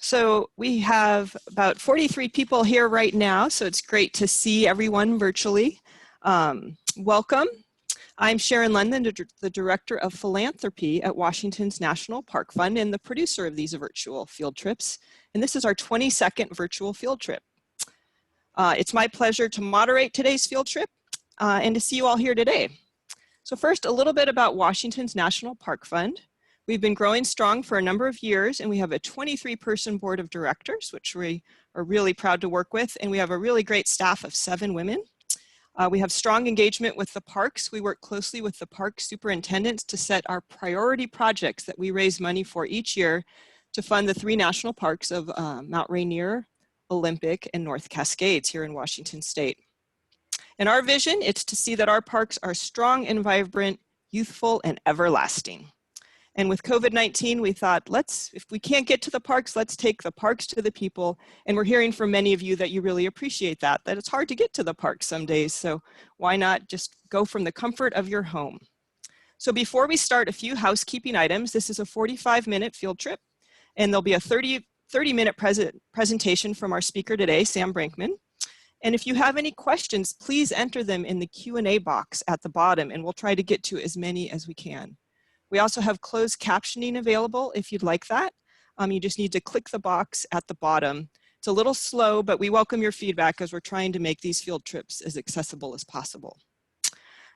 So we have about 43 people here right now, so it's great to see everyone virtually. Welcome. I'm Sharon London, the Director of Philanthropy at Washington's National Park Fund and the producer of these virtual field trips. And this is our 22nd virtual field trip. It's my pleasure to moderate today's field trip and to see you all here today. So first, a little bit about Washington's National Park Fund. We've been growing strong for a number of years, and we have a 23-person board of directors, which we are really proud to work with, and we have a really great staff of 7 women. We have strong engagement with the parks. We work closely with the park superintendents to set our priority projects that we raise money for each year to fund the 3 national parks of Mount Rainier, Olympic, and North Cascades here in Washington State. And our vision is to see that our parks are strong and vibrant, youthful, and everlasting. And with COVID-19, we thought, if we can't get to the parks, let's take the parks to the people. And we're hearing from many of you that you really appreciate that it's hard to get to the parks some days. So why not just go from the comfort of your home? So before we start, a few housekeeping items. This is a 45-minute field trip, and there'll be a 30-minute presentation from our speaker today, Sam Brenkman. And if you have any questions, please enter them in the Q&A box at the bottom, and we'll try to get to as many as we can. We also have closed captioning available if you'd like that. You just need to click the box at the bottom. It's a little slow, but we welcome your feedback as we're trying to make these field trips as accessible as possible.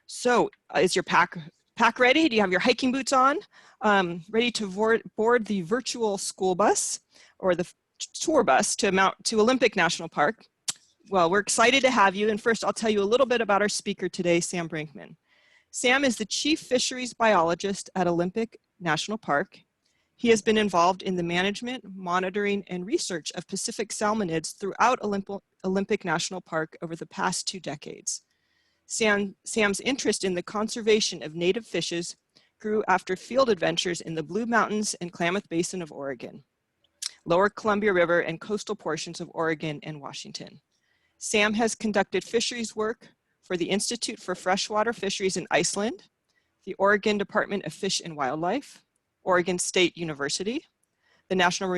So is your pack ready? Do you have your hiking boots on? Ready to board the virtual school bus or the tour bus to Olympic National Park? Well, we're excited to have you. And first, I'll tell you a little bit about our speaker today, Sam Brenkman. Sam is the Chief Fisheries Biologist at Olympic National Park. He has been involved in the management, monitoring, and research of Pacific salmonids throughout Olympic National Park over the past 2 decades. Sam's interest in the conservation of native fishes grew after field adventures in the Blue Mountains and Klamath Basin of Oregon, Lower Columbia River, and coastal portions of Oregon and Washington. Sam has conducted fisheries work for the Institute for Freshwater Fisheries in Iceland, the Oregon Department of Fish and Wildlife, Oregon State University, the National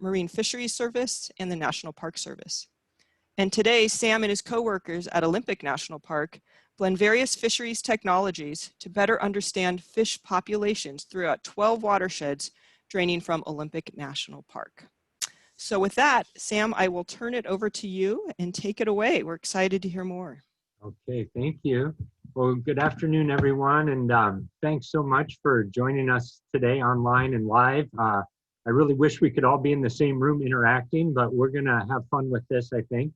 Marine Fisheries Service, and the National Park Service. And today, Sam and his co-workers at Olympic National Park blend various fisheries technologies to better understand fish populations throughout 12 watersheds draining from Olympic National Park. So with that, Sam, I will turn it over to you and take it away. We're excited to hear more. Okay, thank you. Well, good afternoon, everyone, and thanks so much for joining us today online and live. I really wish we could all be in the same room interacting, but we're gonna have fun with this, I think.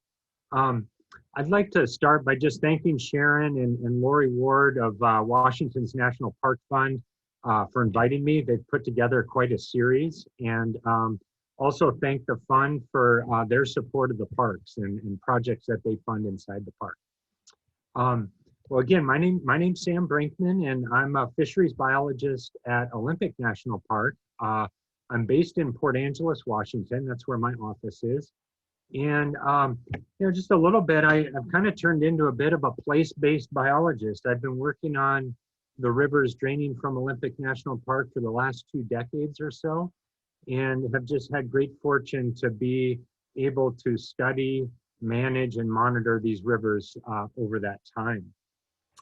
I'd like to start by just thanking Sharon and Lori Ward of Washington's National Park Fund for inviting me. They've put together quite a series, and also thank the fund for their support of the parks and projects that they fund inside the park. Well, again, my name's Sam Brenkman, and I'm a fisheries biologist at Olympic National Park. I'm based in Port Angeles, Washington. That's where my office is. And, just a little bit, I've kind of turned into a bit of a place-based biologist. I've been working on the rivers draining from Olympic National Park for the last 2 decades or so, and have just had great fortune to be able to study, manage, and monitor these rivers over that time.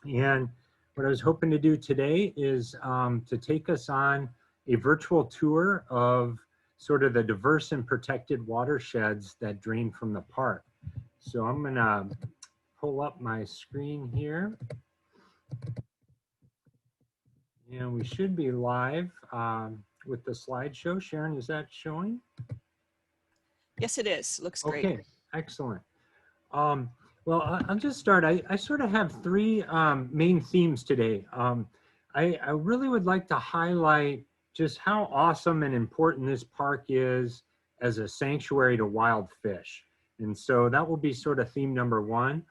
And what I was hoping to do today is to take us on a virtual tour of sort of the diverse and protected watersheds that drain from the park. So I'm gonna pull up my screen here. And we should be live with the slideshow. Sharon, is that showing? Yes, it is. Looks great. Okay, excellent. Well, I'll just start. I sort of have 3 main themes today. I really would like to highlight just how awesome and important this park is as a sanctuary to wild fish. And so that will be sort of theme number 1.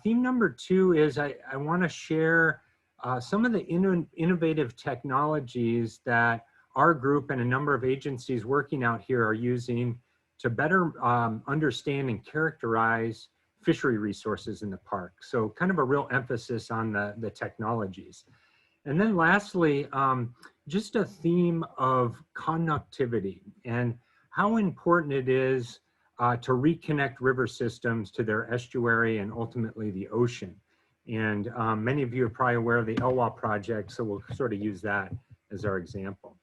Theme number 2 is I want to share some of the innovative technologies that our group and a number of agencies working out here are using to better understand and characterize fishery resources in the park. So kind of a real emphasis on the technologies. And then lastly, just a theme of conductivity. And how important it is to reconnect river systems to their estuary and ultimately the ocean. And many of you are probably aware of the Elwha project, so we'll sort of use that as our example.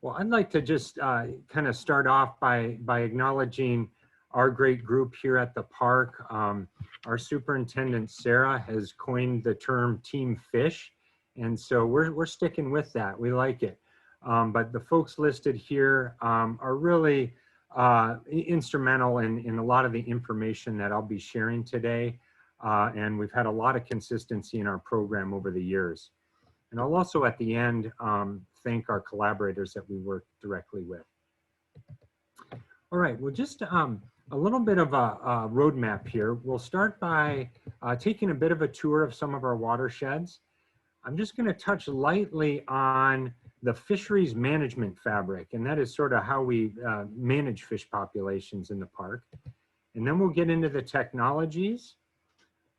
Well, I'd like to just kind of start off by acknowledging our great group here at the park. Our superintendent, Sarah, has coined the term Team Fish, and so we're sticking with that. We like it. But the folks listed here are really instrumental in a lot of the information that I'll be sharing today. And we've had a lot of consistency in our program over the years. And I'll also at the end thank our collaborators that we work directly with. All right, well, just a little bit of a roadmap here. We'll start by taking a bit of a tour of some of our watersheds. I'm just going to touch lightly on the fisheries management fabric, and that is sort of how we manage fish populations in the park. And then we'll get into the technologies.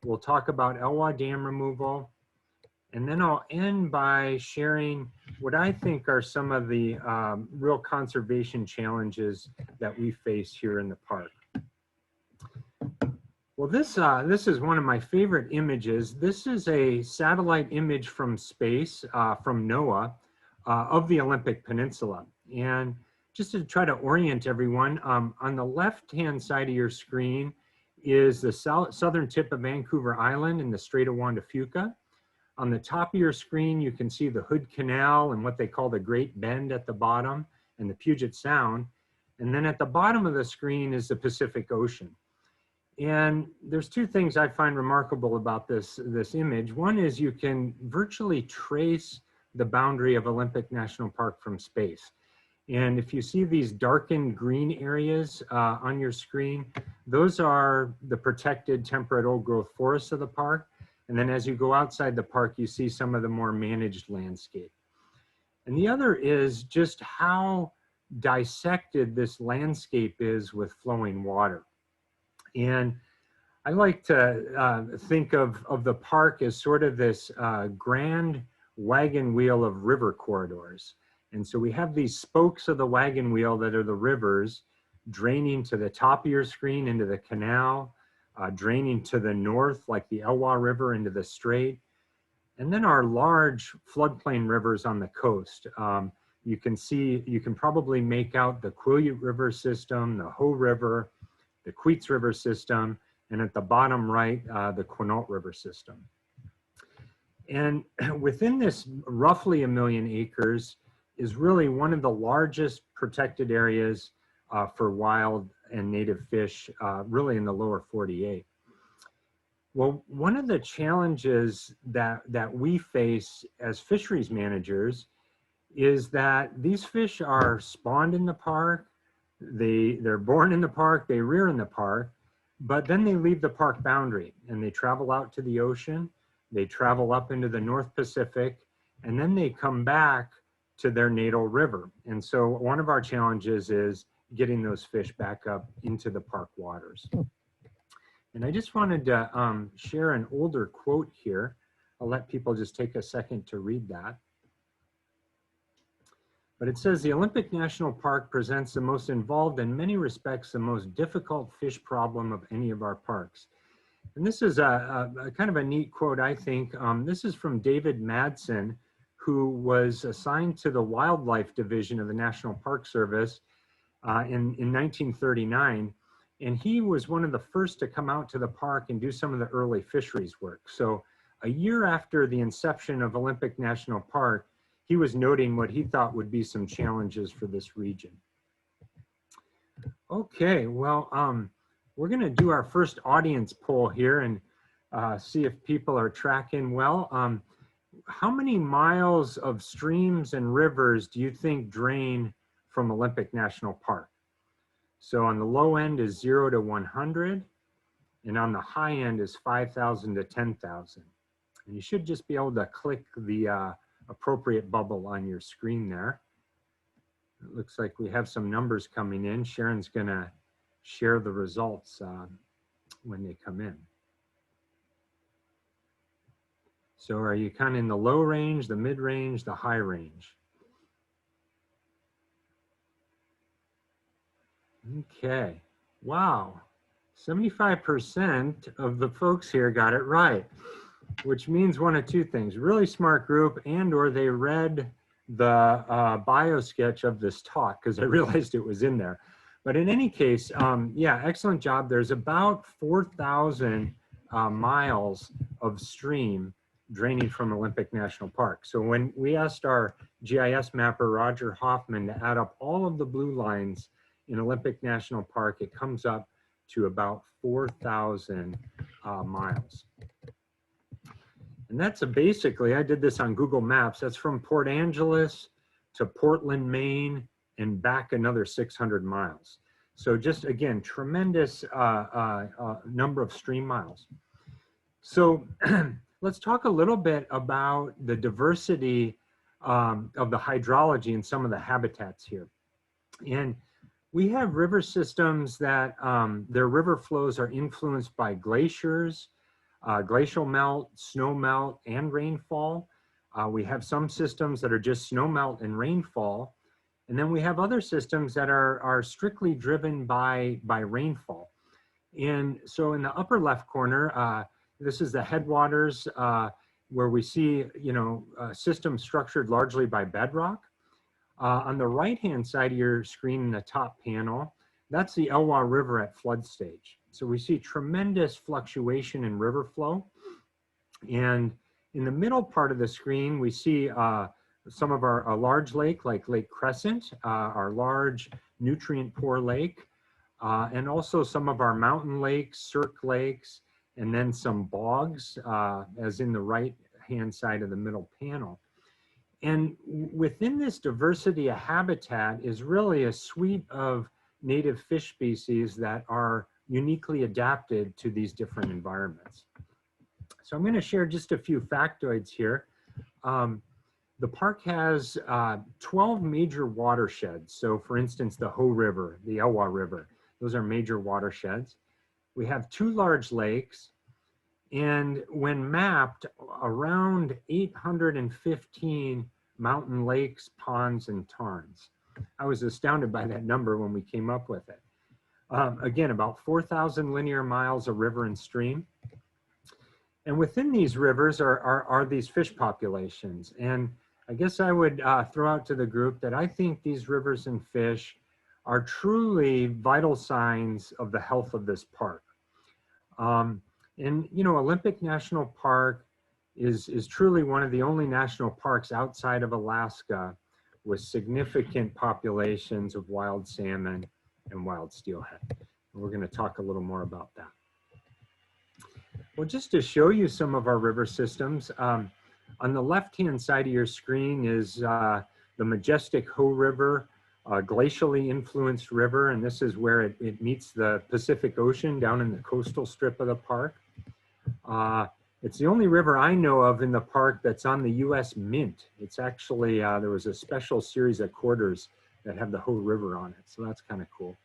We'll talk about Elwha dam removal. And then I'll end by sharing what I think are some of the real conservation challenges that we face here in the park. Well, this is one of my favorite images. This is a satellite image from space, from NOAA, of the Olympic Peninsula. And just to try to orient everyone, on the left-hand side of your screen is the southern tip of Vancouver Island in the Strait of Juan de Fuca. On the top of your screen, you can see the Hood Canal and what they call the Great Bend at the bottom and the Puget Sound. And then at the bottom of the screen is the Pacific Ocean. And there's two things I find remarkable about this image. One is you can virtually trace the boundary of Olympic National Park from space. And if you see these darkened green areas on your screen, those are the protected temperate old growth forests of the park. And then as you go outside the park, you see some of the more managed landscape. And the other is just how dissected this landscape is with flowing water. And I like to think of the park as sort of this grand wagon wheel of river corridors. And so we have these spokes of the wagon wheel that are the rivers draining to the top of your screen into the canal, draining to the north like the Elwha River into the strait, and then our large floodplain rivers on the coast. You can probably make out the Quileute River system, the Hoh River, the Queets River system, and at the bottom right, the Quinault River system. And within this roughly 1 million acres is really one of the largest protected areas for wild and native fish, really in the lower 48. Well, one of the challenges that we face as fisheries managers is that these fish are spawned in the park, they're born in the park, they rear in the park, but then they leave the park boundary and they travel out to the ocean, they travel up into the North Pacific, and then they come back to their natal river. And so one of our challenges is getting those fish back up into the park waters. And I just wanted to share an older quote here. I'll let people just take a second to read that. But it says, "The Olympic National Park presents the most involved, in many respects, the most difficult fish problem of any of our parks." And this is a kind of a neat quote, I think. This is from David Madsen, who was assigned to the Wildlife Division of the National Park Service in 1939. And he was one of the first to come out to the park and do some of the early fisheries work. So a year after the inception of Olympic National Park, he was noting what he thought would be some challenges for this region. Okay, well, we're gonna do our first audience poll here and see if people are tracking well. How many miles of streams and rivers do you think drain from Olympic National Park? So on the low end is 0 to 100, and on the high end is 5,000 to 10,000. And you should just be able to click the appropriate bubble on your screen there. It looks like we have some numbers coming in. Sharon's gonna share the results when they come in. So are you kind of in the low range, the mid range, the high range? Okay, wow. 75% of the folks here got it right, which means one of two things: really smart group, and or they read the bio sketch of this talk, because I realized it was in there. But in any case, yeah, excellent job. There's about 4,000 miles of stream draining from Olympic National Park. So when we asked our GIS mapper, Roger Hoffman, to add up all of the blue lines in Olympic National Park, it comes up to about 4,000 miles. And that's basically, I did this on Google Maps, that's from Port Angeles to Portland, Maine, and back another 600 miles. So just, again, tremendous number of stream miles. So let's talk a little bit about the diversity of the hydrology and some of the habitats here. And we have river systems that their river flows are influenced by glaciers, glacial melt, snow melt, and rainfall. We have some systems that are just snow melt and rainfall. And then we have other systems that are strictly driven by rainfall. And so in the upper left corner, this is the headwaters where we see, systems structured largely by bedrock. On the right-hand side of your screen in the top panel, that's the Elwha River at flood stage. So we see tremendous fluctuation in river flow. And in the middle part of the screen, we see some of our large lake, like Lake Crescent, our large nutrient poor lake, and also some of our mountain lakes, cirque lakes, and then some bogs, as in the right-hand side of the middle panel. And within this diversity of habitat is really a suite of native fish species that are uniquely adapted to these different environments. So I'm going to share just a few factoids here. The park has 12 major watersheds. So for instance, the Hoh River, the Elwha River, those are major watersheds. We have 2 large lakes. And when mapped, around 815 mountain lakes, ponds, and tarns. I was astounded by that number when we came up with it. Again, about 4,000 linear miles of river and stream. And within these rivers are these fish populations. And I guess I would throw out to the group that I think these rivers and fish are truly vital signs of the health of this park. And Olympic National Park is truly one of the only national parks outside of Alaska with significant populations of wild salmon and wild steelhead. And we're going to talk a little more about that. Well, just to show you some of our river systems, on the left-hand side of your screen is the majestic Hoh River, glacially influenced river, and this is where it meets the Pacific Ocean down in the coastal strip of the park. It's the only river I know of in the park that's on the US Mint. It's actually, there was a special series of quarters that have the Hoh River on it, so that's kind of cool.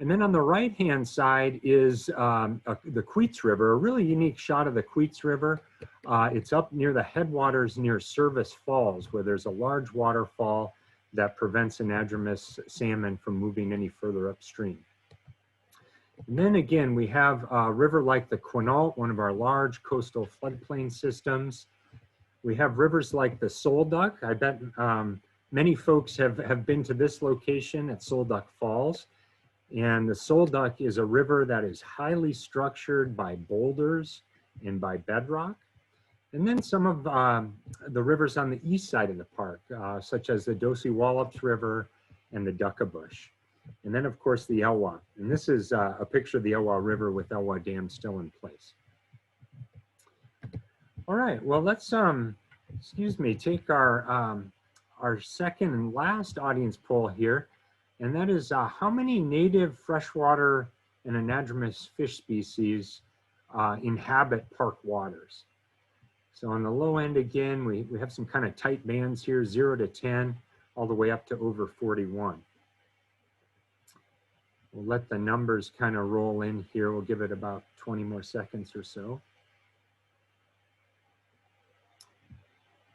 And then on the right-hand side is the Queets River, a really unique shot of the Queets River. It's up near the headwaters near Service Falls, where there's a large waterfall that prevents anadromous salmon from moving any further upstream. And then again, we have a river like the Quinault, one of our large coastal floodplain systems. We have rivers like the Solduck. I bet many folks have been to this location at Solduck Falls. And the Solduck is a river that is highly structured by boulders and by bedrock. And then some of the rivers on the east side of the park, such as the Dosey Wallops River and the Duckabush. And then, of course, the Elwha. And this is a picture of the Elwha River with Elwha Dam still in place. All right, well, let's, take our second and last audience poll here. And that is how many native freshwater and anadromous fish species inhabit park waters? So on the low end, again, we have some kind of tight bands here, 0 to 10, all the way up to over 41. We'll let the numbers kind of roll in here. We'll give it about 20 more seconds or so.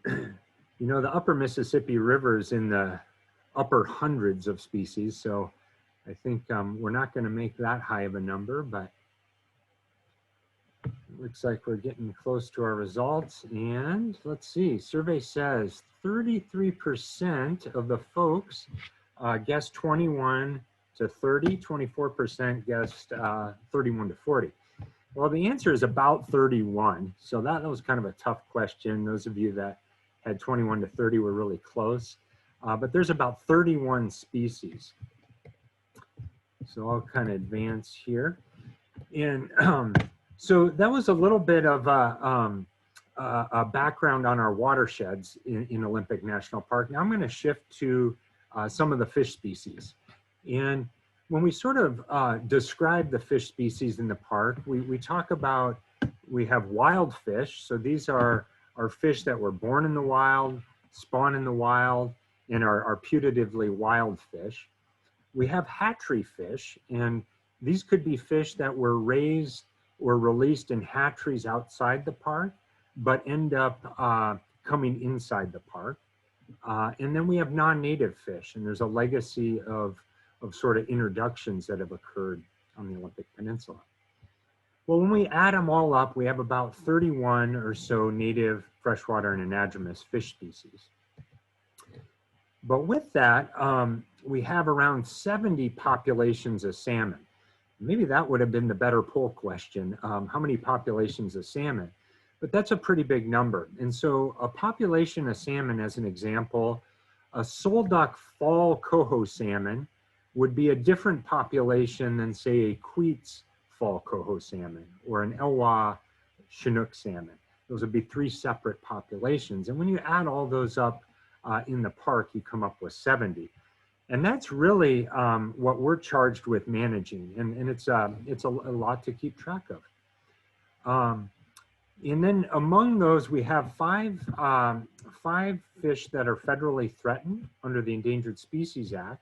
The upper Mississippi River is in the upper hundreds of species. So I think we're not going to make that high of a number, but it looks like we're getting close to our results. And let's see, survey says 33% of the folks guessed 21 to 30, 24% guessed 31 to 40. Well, the answer is about 31. So that was kind of a tough question. Those of you that had 21 to 30 were really close. But there's about 31 species. So I'll kind of advance here. And so that was a little bit of a background on our watersheds in Olympic National Park. Now I'm going to shift to some of the fish species. And when we sort of describe the fish species in the park, we talk about, we have wild fish. So these are fish that were born in the wild, spawn in the wild, and are putatively wild fish. We have hatchery fish, and these could be fish that were raised or released in hatcheries outside the park, but end up coming inside the park. And then we have non-native fish, and there's a legacy of sort of introductions that have occurred on the Olympic Peninsula. Well, when we add them all up, we have about 31 or so native freshwater and anadromous fish species. But with that, we have around 70 populations of salmon. Maybe that would have been the better poll question, how many populations of salmon? But that's a pretty big number. And so a population of salmon, as an example, a solduck fall coho salmon would be a different population than, say, a Queets fall coho salmon or an Elwha Chinook salmon. Those would be 3 separate populations. And when you add all those up in the park, you come up with 70. And that's really what we're charged with managing. And it's a lot to keep track of. And then among those, we have five fish that are federally threatened under the Endangered Species Act.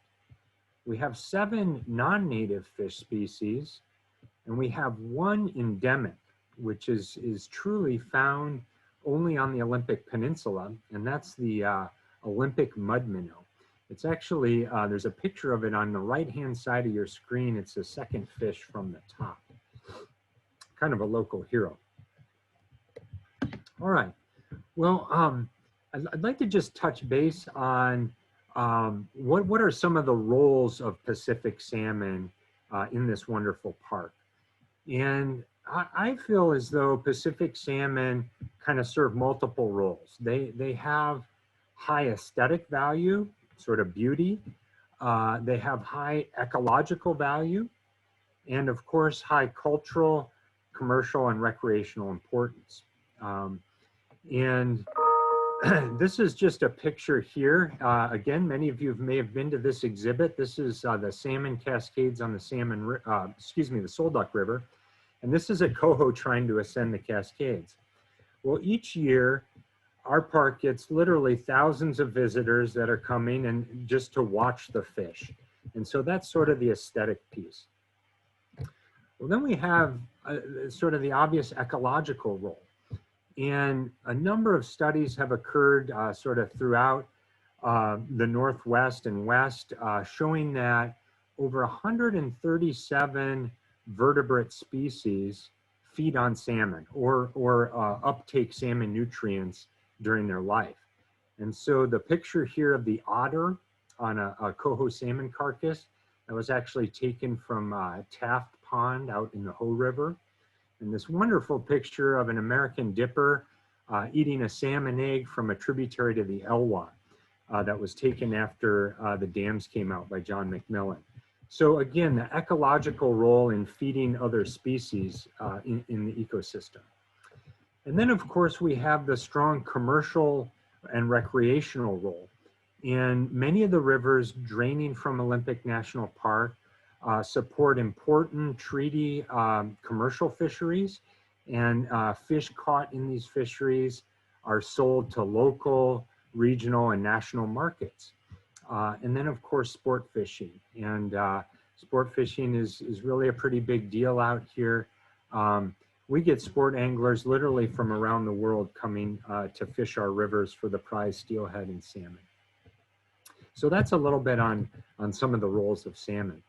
We have 7 non-native fish species, and we have 1 endemic, which is truly found only on the Olympic Peninsula, and that's the Olympic mud minnow. It's actually, there's a picture of it on the right-hand side of your screen. It's the second fish from the top. Kind of a local hero. All right. Well, I'd like to just touch base on what are some of the roles of Pacific salmon in this wonderful park. And I feel as though Pacific salmon kind of serve multiple roles. They have high aesthetic value, sort of beauty. They have high ecological value, and of course, high cultural, commercial, and recreational importance. And this is just a picture here. Again, many of you may have been to this exhibit. This is the salmon cascades on the the Solduck River. And this is a coho trying to ascend the cascades. Well, each year, our park gets literally thousands of visitors that are coming and just to watch the fish. And so that's sort of the aesthetic piece. Well, then we have sort of the obvious ecological role. And a number of studies have occurred sort of throughout the Northwest and West, showing that over 137 vertebrate species feed on salmon or uptake salmon nutrients during their life. And so the picture here of the otter on a coho salmon carcass, that was actually taken from Taft Pond out in the Hoh River. And this wonderful picture of an American dipper eating a salmon egg from a tributary to the Elwha that was taken after the dams came out by John McMillan. So again, the ecological role in feeding other species in the ecosystem. And then of course we have the strong commercial and recreational role. And many of the rivers draining from Olympic National Park support important treaty commercial fisheries, and fish caught in these fisheries are sold to local, regional, and national markets. And then of course sport fishing, and sport fishing is really a pretty big deal out here. We get sport anglers literally from around the world coming to fish our rivers for the prize steelhead and salmon. So that's a little bit on some of the roles of salmon.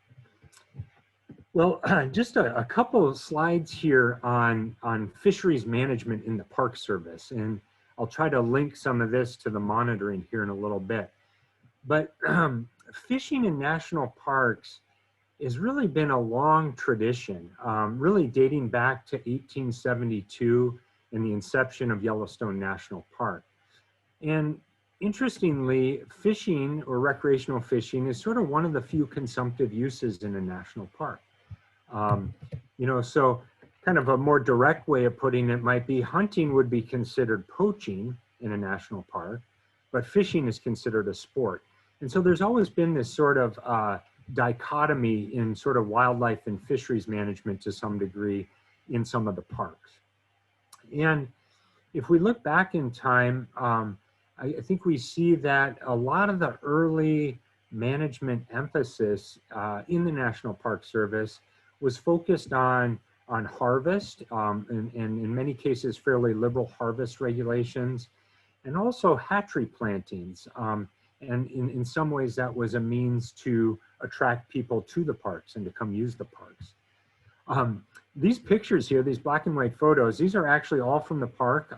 Well, just a couple of slides here on fisheries management in the Park Service, and I'll try to link some of this to the monitoring here in a little bit. But fishing in national parks has really been a long tradition, really dating back to 1872 and the inception of Yellowstone National Park. And interestingly, fishing or recreational fishing is sort of one of the few consumptive uses in a national park. You know, so kind of a more direct way of putting it might be hunting would be considered poaching in a national park, but fishing is considered a sport. And so there's always been this sort of dichotomy in sort of wildlife and fisheries management to some degree in some of the parks. And if we look back in time, I think we see that a lot of the early management emphasis in the National Park Service was focused on harvest, and in many cases fairly liberal harvest regulations, and also hatchery plantings. And in some ways that was a means to attract people to the parks and to come use the parks. These pictures here, these black and white photos, these are actually all from the park.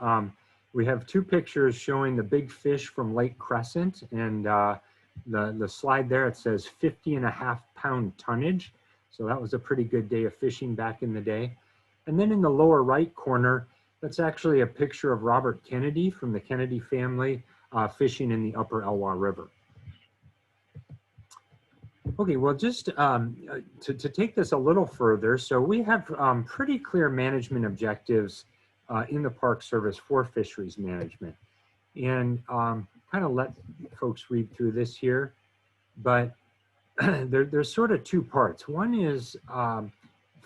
We have two pictures showing the big fish from Lake Crescent, and the slide there, it says 50.5 pound tonnage. So that was a pretty good day of fishing back in the day. And then in the lower right corner, that's actually a picture of Robert Kennedy from the Kennedy family fishing in the upper Elwha River. Okay, well, just to take this a little further, so we have pretty clear management objectives in the Park Service for fisheries management. And kind of let folks read through this here, but there's sort of two parts. One is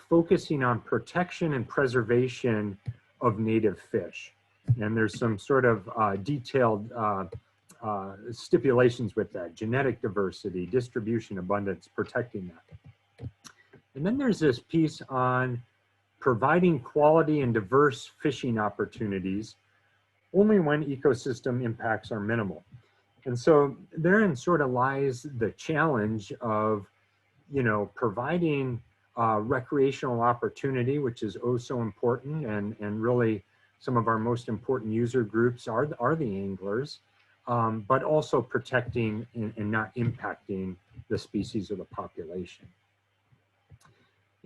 focusing on protection and preservation of native fish. And there's some sort of detailed stipulations with that: genetic diversity, distribution, abundance, protecting that. And then there's this piece on providing quality and diverse fishing opportunities only when ecosystem impacts are minimal. And so therein sort of lies the challenge of, you know, providing recreational opportunity, which is oh so important, and really some of our most important user groups are the anglers, but also protecting and not impacting the species or the population.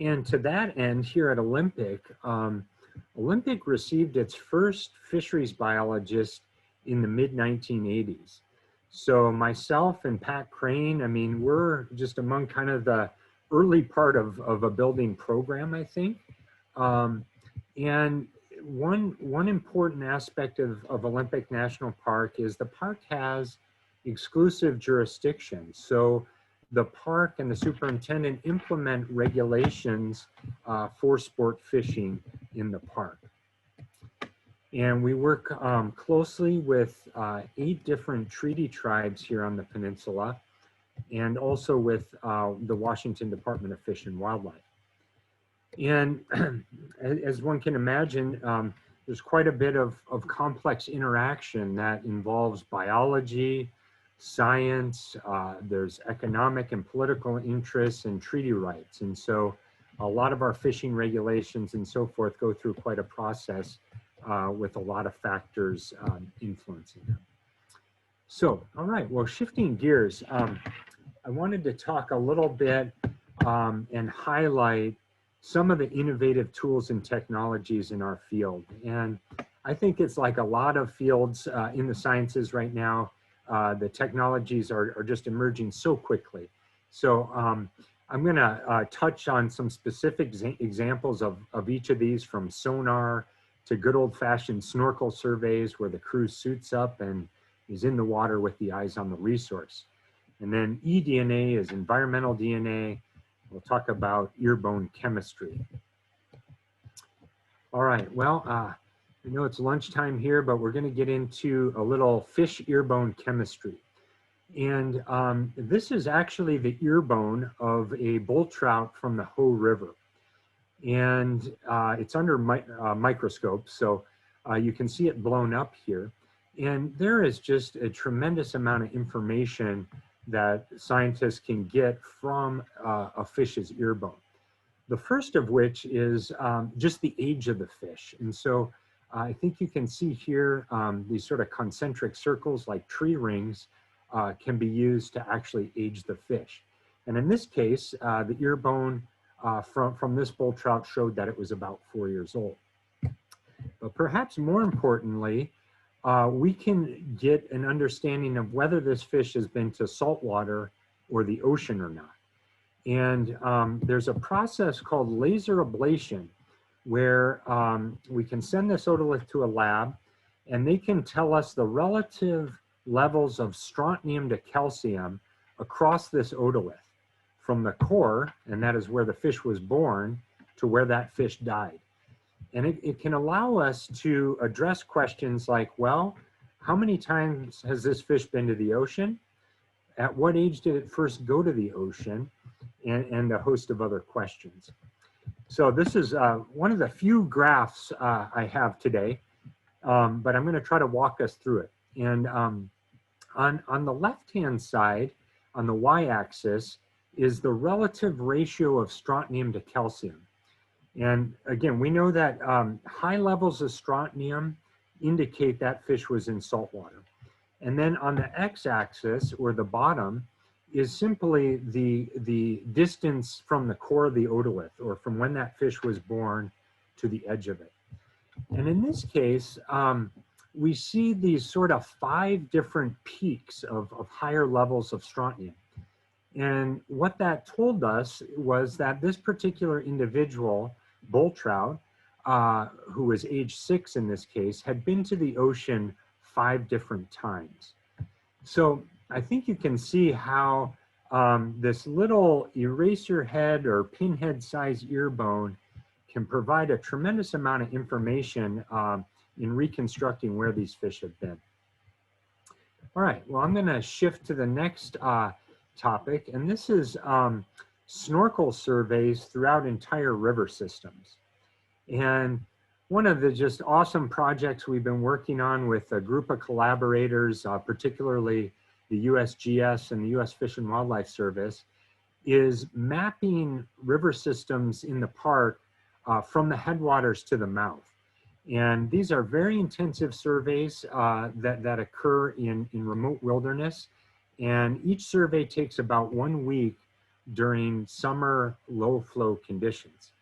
And to that end, here at Olympic, Olympic received its first fisheries biologist in the mid-1980s. So myself and Pat Crane, I mean, we're just among kind of the early part of a building program, I think. And one important aspect of Olympic National Park is the park has exclusive jurisdiction. So the park and the superintendent implement regulations for sport fishing in the park. And we work closely with 8 different treaty tribes here on the peninsula, and also with the Washington Department of Fish and Wildlife. And as one can imagine, there's quite a bit of complex interaction that involves biology, science, there's economic and political interests and treaty rights. And so a lot of our fishing regulations and so forth go through quite a process with a lot of factors influencing them. So, all right, well, shifting gears, I wanted to talk a little bit and highlight some of the innovative tools and technologies in our field. And I think it's like a lot of fields in the sciences right now, the technologies are just emerging so quickly. So I'm gonna touch on some specific examples of each of these, from sonar to good old-fashioned snorkel surveys where the crew suits up and is in the water with the eyes on the resource. And then eDNA is environmental DNA. We'll talk about earbone chemistry. All right, well, I know it's lunchtime here, but we're gonna get into a little fish earbone chemistry. And this is actually the earbone of a bull trout from the Hoh River. And it's under microscope, so you can see it blown up here. And there is just a tremendous amount of information that scientists can get from a fish's earbone. The first of which is just the age of the fish. And so I think you can see here these sort of concentric circles like tree rings can be used to actually age the fish. And in this case, the ear bone from this bull trout showed that it was about 4 years old. But perhaps more importantly, we can get an understanding of whether this fish has been to saltwater or the ocean or not. And there's a process called laser ablation where we can send this otolith to a lab and they can tell us the relative levels of strontium to calcium across this otolith from the core, and that is where the fish was born, to where that fish died. And it can allow us to address questions like, well, how many times has this fish been to the ocean? At what age did it first go to the ocean? And a host of other questions. So this is one of the few graphs I have today, but I'm going to try to walk us through it. And on the left-hand side, on the y-axis, is the relative ratio of strontium to calcium. And again, we know that high levels of strontium indicate that fish was in saltwater. And then on the x-axis, or the bottom, is simply the distance from the core of the otolith, or from when that fish was born to the edge of it. And in this case, we see these sort of 5 different peaks of higher levels of strontium. And what that told us was that this particular individual, bull trout, who was age 6 in this case, had been to the ocean 5 different times. So I think you can see how this little eraser head or pinhead size ear bone can provide a tremendous amount of information in reconstructing where these fish have been. All right, well, I'm going to shift to the next topic, and this is snorkel surveys throughout entire river systems. And one of the just awesome projects we've been working on with a group of collaborators, particularly the USGS and the US Fish and Wildlife Service, is mapping river systems in the park from the headwaters to the mouth. And these are very intensive surveys that occur in remote wilderness. And each survey takes about 1 week during summer low flow conditions.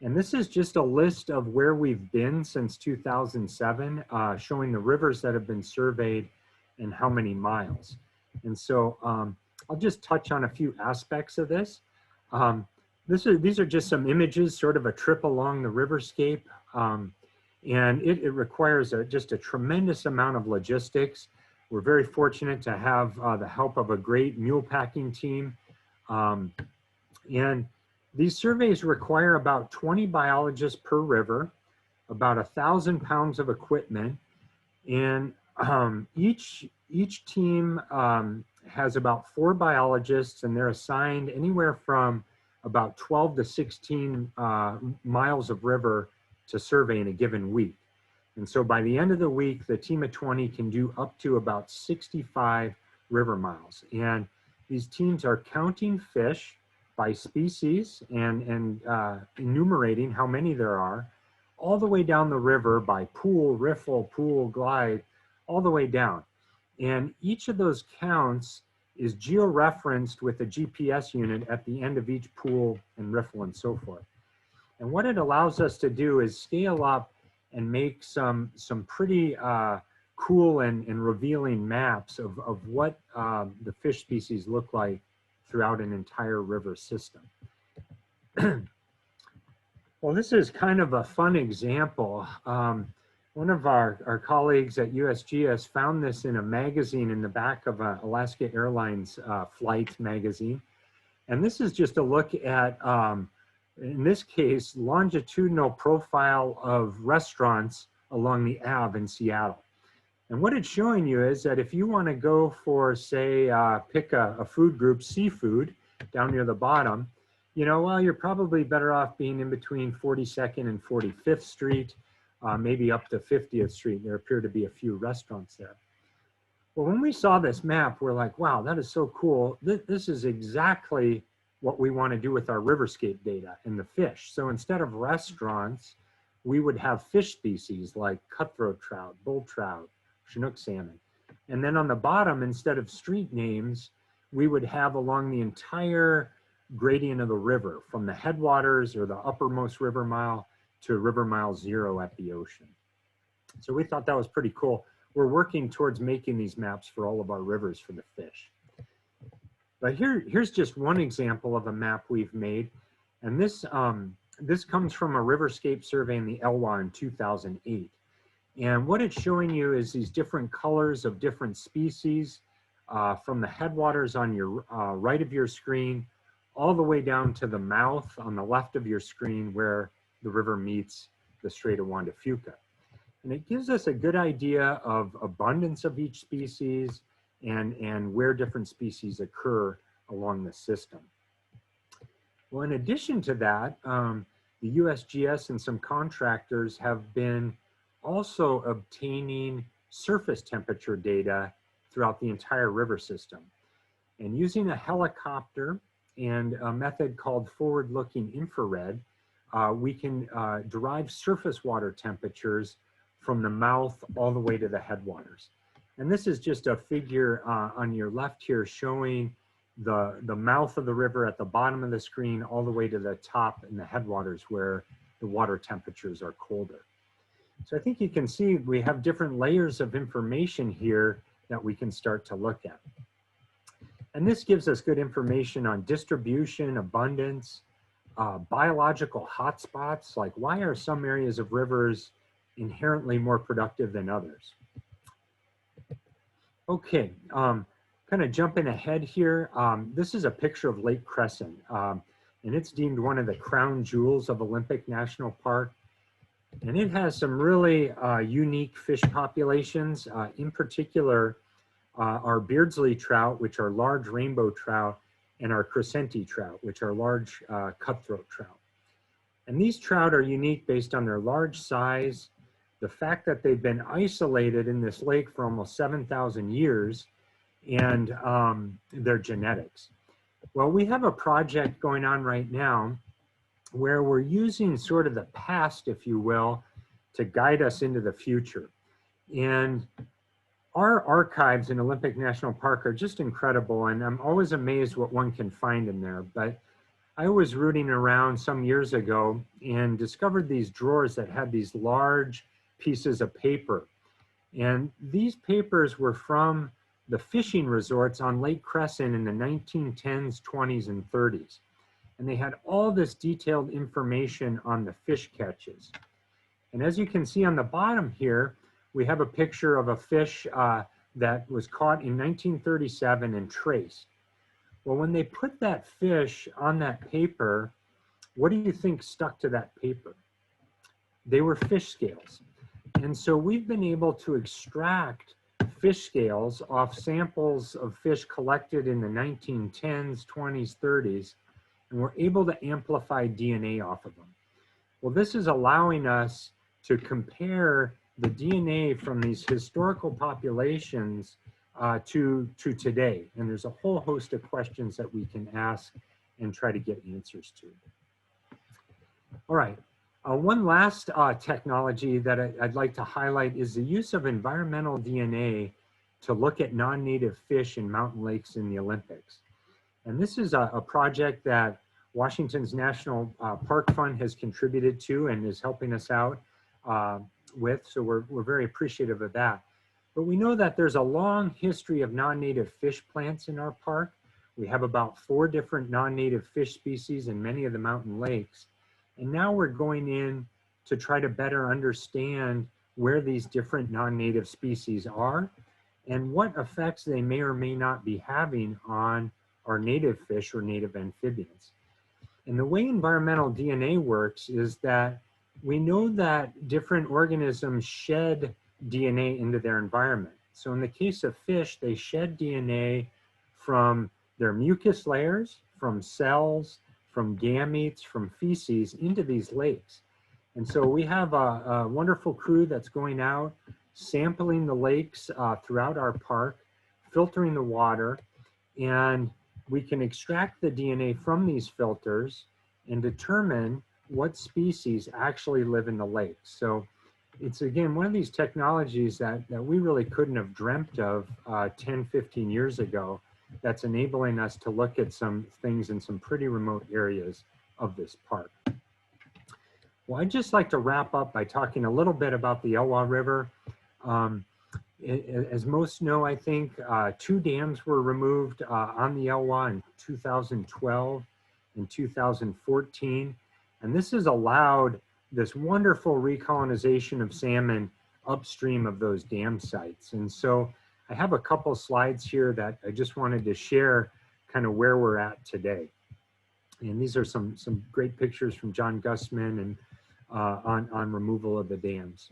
And this is just a list of where we've been since 2007, showing the rivers that have been surveyed and how many miles. And so I'll just touch on a few aspects of this. These are just some images, sort of a trip along the Riverscape. And it requires just a tremendous amount of logistics. We're very fortunate to have the help of a great mule packing team. And these surveys require about 20 biologists per river, about 1,000 pounds of equipment, and each team has about 4 biologists, and they're assigned anywhere from about 12 to 16 miles of river to survey in a given week. And so by the end of the week, the team of 20 can do up to about 65 river miles. And these teams are counting fish by species and enumerating how many there are, all the way down the river by pool, riffle, pool, glide, all the way down. And each of those counts is georeferenced with a GPS unit at the end of each pool and riffle and so forth. And what it allows us to do is scale up and make some pretty cool and revealing maps of what the fish species look like throughout an entire river system. Well, this is kind of a fun example. One of our colleagues at USGS found this in a magazine in the back of an Alaska Airlines flight magazine. And this is just a look at, in this case, longitudinal profile of restaurants along the Ave in Seattle. And what it's showing you is that if you want to go for, say, pick a food group, seafood, down near the bottom, you know, well, you're probably better off being in between 42nd and 45th Street, maybe up to 50th Street. There appear to be a few restaurants there. Well, when we saw this map, we're like, wow, that is so cool. This is exactly what we want to do with our Riverscape data and the fish. So instead of restaurants, we would have fish species like cutthroat trout, bull trout, Chinook salmon. And then on the bottom, instead of street names, we would have along the entire gradient of the river, from the headwaters or the uppermost river mile to river mile 0 at the ocean. So we thought that was pretty cool. We're working towards making these maps for all of our rivers for the fish. But here's just one example of a map we've made. And this comes from a Riverscape survey in the Elwha in 2008. And what it's showing you is these different colors of different species from the headwaters on your right of your screen, all the way down to the mouth on the left of your screen where the river meets the Strait of Juan de Fuca. And it gives us a good idea of abundance of each species and where different species occur along the system. Well, in addition to that, the USGS and some contractors have been also obtaining surface temperature data throughout the entire river system. And using a helicopter and a method called forward-looking infrared, we can derive surface water temperatures from the mouth all the way to the headwaters. And this is just a figure on your left here showing the mouth of the river at the bottom of the screen all the way to the top in the headwaters where the water temperatures are colder. So I think you can see we have different layers of information here that we can start to look at. And this gives us good information on distribution, abundance, biological hotspots, like why are some areas of rivers inherently more productive than others? Okay, kind of jumping ahead here. This is a picture of Lake Crescent, and it's deemed one of the crown jewels of Olympic National Park. And it has some really unique fish populations. In particular, our Beardsley trout, which are large rainbow trout, and our crescenti trout, which are large cutthroat trout. And these trout are unique based on their large size, the fact that they've been isolated in this lake for almost 7,000 years, and their genetics. Well, we have a project going on right now where we're using sort of the past, if you will, to guide us into the future. And our archives in Olympic National Park are just incredible, and I'm always amazed what one can find in there. But I was rooting around some years ago and discovered these drawers that had these large pieces of paper. And these papers were from the fishing resorts on Lake Crescent in the 1910s, 20s, and 30s. And they had all this detailed information on the fish catches. And as you can see on the bottom here, we have a picture of a fish that was caught in 1937 and traced. Well, when they put that fish on that paper, what do you think stuck to that paper? They were fish scales. And so we've been able to extract fish scales off samples of fish collected in the 1910s, 20s, 30s, and we're able to amplify DNA off of them. Well, this is allowing us to compare the DNA from these historical populations to today. And there's a whole host of questions that we can ask and try to get answers to. All right, one last technology that I'd like to highlight is the use of environmental DNA to look at non-native fish in mountain lakes in the Olympics. And this is a project that Washington's National Park Fund has contributed to and is helping us out with, so we're very appreciative of that. But we know that there's a long history of non-native fish plants in our park. We have about 4 different non-native fish species in many of the mountain lakes. And now we're going in to try to better understand where these different non-native species are and what effects they may or may not be having on our native fish or native amphibians. And the way environmental DNA works is that we know that different organisms shed DNA into their environment. So in the case of fish, they shed DNA from their mucus layers, from cells, from gametes, from feces into these lakes. And so we have a wonderful crew that's going out, sampling the lakes throughout our park, filtering the water, and we can extract the DNA from these filters and determine what species actually live in the lake. So it's, again, one of these technologies that we really couldn't have dreamt of 10, 15 years ago, that's enabling us to look at some things in some pretty remote areas of this park. Well, I'd just like to wrap up by talking a little bit about the Elwha River. As most know, I think 2 dams were removed on the Elwha in 2012 and 2014. And this has allowed this wonderful recolonization of salmon upstream of those dam sites. And so I have a couple slides here that I just wanted to share kind of where we're at today. And these are some great pictures from John Gusman and on removal of the dams.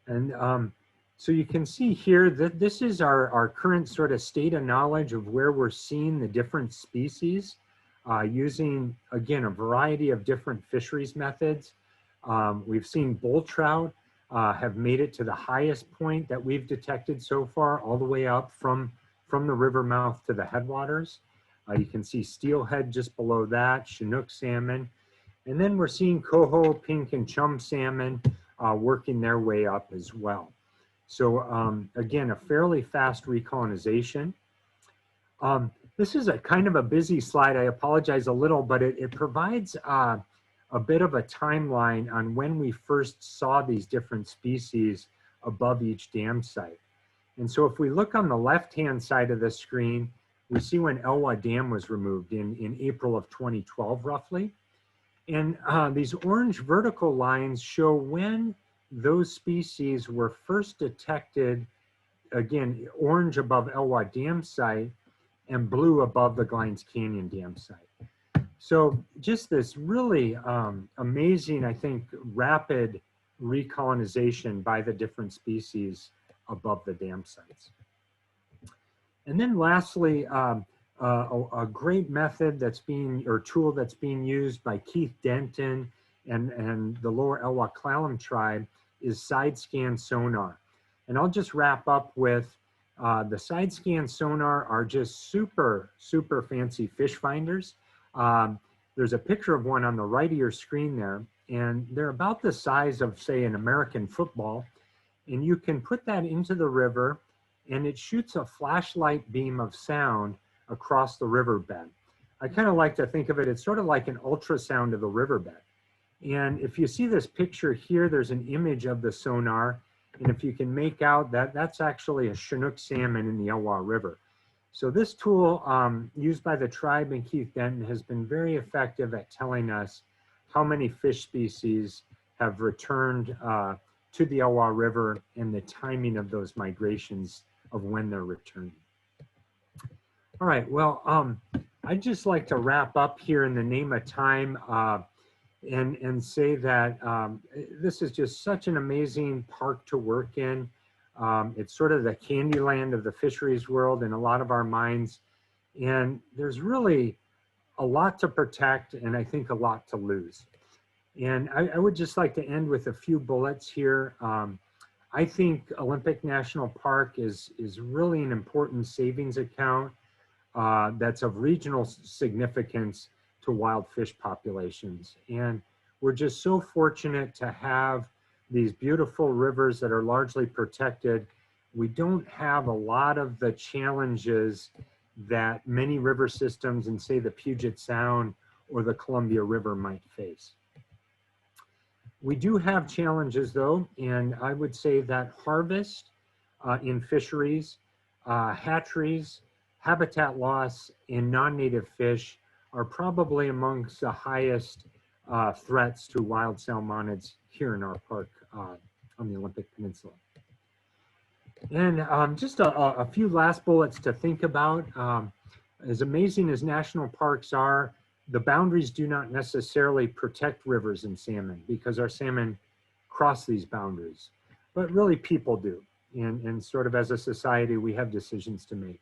And so you can see here that this is our current sort of state of knowledge of where we're seeing the different species using, again, a variety of different fisheries methods. We've seen bull trout have made it to the highest point that we've detected so far, all the way up from the river mouth to the headwaters. You can see steelhead just below that, Chinook salmon. And then we're seeing coho, pink, and chum salmon working their way up as well. So again, a fairly fast recolonization. This is a kind of a busy slide. I apologize a little, but it provides a bit of a timeline on when we first saw these different species above each dam site. And so if we look on the left-hand side of the screen, we see when Elwha Dam was removed in April of 2012, roughly. And these orange vertical lines show when those species were first detected, again, orange above Elwha Dam site and blue above the Glines Canyon Dam site. So just this really amazing, I think, rapid recolonization by the different species above the dam sites. And then lastly, a great method that's or tool that's being used by Keith Denton and the Lower Elwha Clallam tribe is side scan sonar. And I'll just wrap up with the side scan sonar are just super, super fancy fish finders. There's a picture of one on the right of your screen there, and they're about the size of, say, an American football. And you can put that into the river, and it shoots a flashlight beam of sound across the riverbed. I kind of like to think of it, it's sort of like an ultrasound of the riverbed. And if you see this picture here, there's an image of the sonar. And if you can make out that's actually a Chinook salmon in the Elwha River. So this tool used by the tribe and Keith Denton has been very effective at telling us how many fish species have returned to the Elwha River and the timing of those migrations of when they're returning. All right, well, I'd just like to wrap up here in the name of time and say that this is just such an amazing park to work in. It's sort of the candy land of the fisheries world in a lot of our minds. And there's really a lot to protect and I think a lot to lose. And I would just like to end with a few bullets here. I think Olympic National Park is really an important savings account that's of regional significance to wild fish populations. And we're just so fortunate to have these beautiful rivers that are largely protected. We don't have a lot of the challenges that many river systems in, say, the Puget Sound or the Columbia River might face. We do have challenges though, and I would say that harvest in fisheries, hatcheries, habitat loss, and non-native fish are probably amongst the highest threats to wild salmonids here in our park on the Olympic Peninsula. And just a few last bullets to think about. As amazing as national parks are, the boundaries do not necessarily protect rivers and salmon because our salmon cross these boundaries, but really people do. And sort of as a society, we have decisions to make.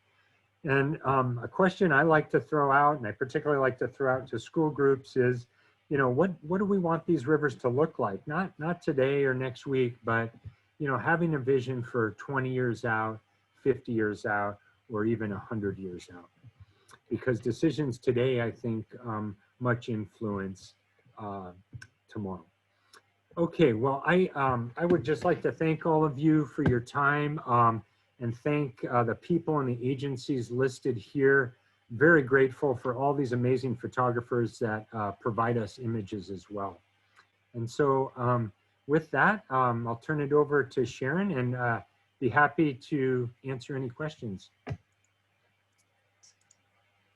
And a question I like to throw out, and I particularly like to throw out to school groups is, you know, what do we want these rivers to look like? Not today or next week, but, you know, having a vision for 20 years out, 50 years out, or even 100 years out. because decisions today, I think, much influence tomorrow. Okay, well, I would just like to thank all of you for your time and thank the people and the agencies listed here. Very grateful for all these amazing photographers that provide us images as well. And so with that, I'll turn it over to Sharon and be happy to answer any questions.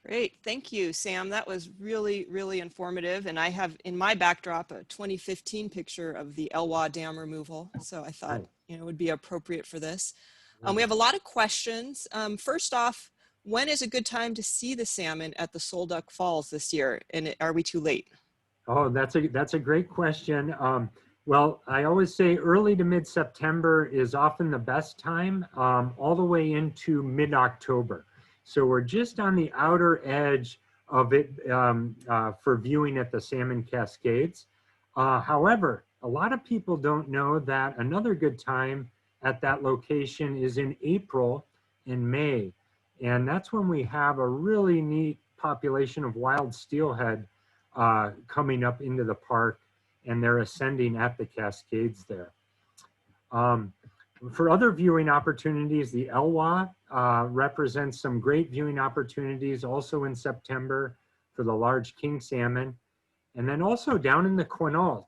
Great, thank you, Sam. That was really, really informative. And I have in my backdrop a 2015 picture of the Elwha Dam removal. So I thought, it would be appropriate for this. We have a lot of questions. First off, when is a good time to see the salmon at the Solduck Falls this year? And are we too late? Oh, that's a great question. Well, I always say early to mid-September is often the best time, all the way into mid-October. So we're just on the outer edge of it for viewing at the Salmon Cascades. However, a lot of people don't know that another good time at that location is in April and May. And that's when we have a really neat population of wild steelhead coming up into the park, and they're ascending at the Cascades there. For other viewing opportunities, the Elwha represents some great viewing opportunities also in September for the large king salmon. And then also down in the Quinault,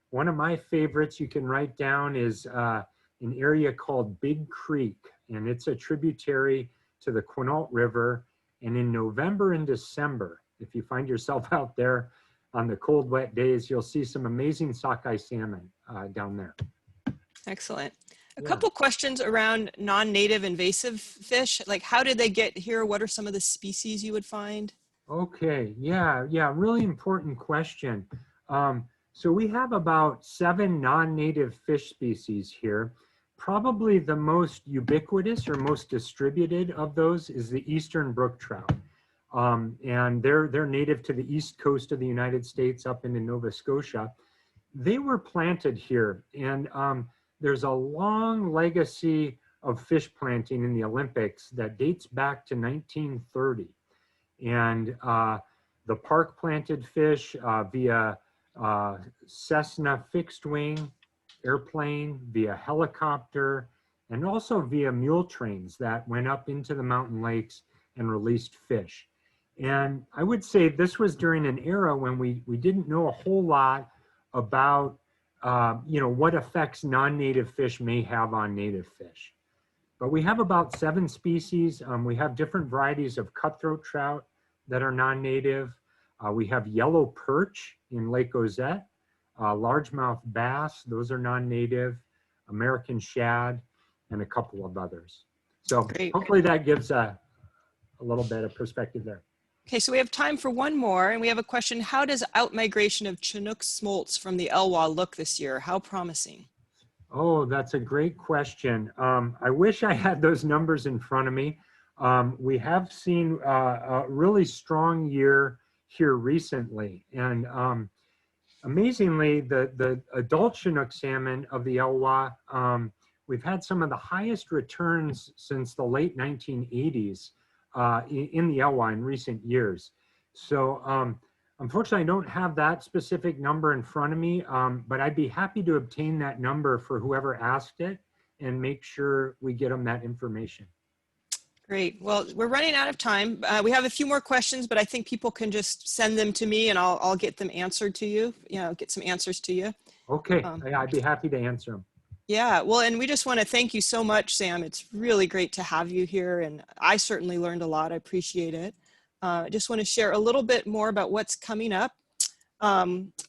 one of my favorites you can write down is an area called Big Creek, and it's a tributary to the Quinault River. And in November and December, if you find yourself out there on the cold, wet days, you'll see some amazing sockeye salmon down there. Excellent. A couple questions around non-native invasive fish, like how did they get here? What are some of the species you would find? Okay, yeah, really important question. So we have about 7 non-native fish species here. Probably the most ubiquitous or most distributed of those is the eastern brook trout. And they're native to the east coast of the United States up into Nova Scotia. They were planted here, and there's a long legacy of fish planting in the Olympics that dates back to 1930. And the park planted fish via Cessna fixed wing airplane, via helicopter, and also via mule trains that went up into the mountain lakes and released fish. And I would say this was during an era when we didn't know a whole lot about what effects non-native fish may have on native fish. But we have about 7 species. We have different varieties of cutthroat trout that are non-native. We have yellow perch in Lake Ozette, largemouth bass, those are non-native, American shad, and a couple of others. So Great. Hopefully that gives a little bit of perspective there. Okay, so we have time for one more, and we have a question. How does outmigration of Chinook smolts from the Elwha look this year? How promising? Oh, that's a great question. I wish I had those numbers in front of me. We have seen a really strong year here recently. And amazingly, the adult Chinook salmon of the Elwha, we've had some of the highest returns since the late 1980s in the Elwha in recent years. So unfortunately, I don't have that specific number in front of me, but I'd be happy to obtain that number for whoever asked it and make sure we get them that information. Great. Well, we're running out of time. We have a few more questions, but I think people can just send them to me and I'll get them answered to you, get some answers to you. Okay, I'd be happy to answer them. Yeah, well, and we just want to thank you so much, Sam. It's really great to have you here, and I certainly learned a lot. I appreciate it. I just want to share a little bit more about what's coming up.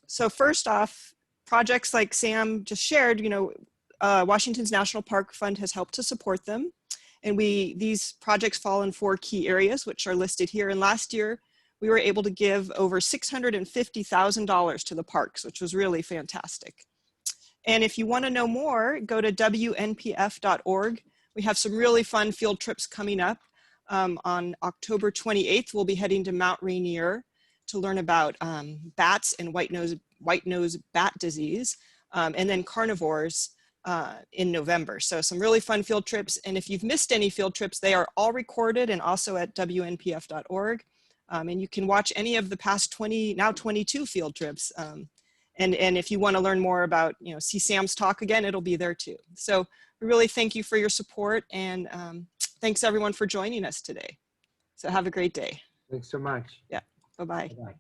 So first off, projects like Sam just shared, Washington's National Park Fund has helped to support them. And these projects fall in 4 key areas, which are listed here. And last year, we were able to give over $650,000 to the parks, which was really fantastic. And if you want to know more, go to WNPF.org. We have some really fun field trips coming up. On October 28th, we'll be heading to Mount Rainier to learn about bats and white nose bat disease, and then carnivores in November. So some really fun field trips. And if you've missed any field trips, they are all recorded and also at wnpf.org. And you can watch any of the past 22 field trips. And if you want to learn more about, see Sam's talk again, it'll be there too. So we really thank you for your support, and thanks everyone for joining us today. So have a great day. Thanks so much. Yeah, bye-bye. Bye-bye.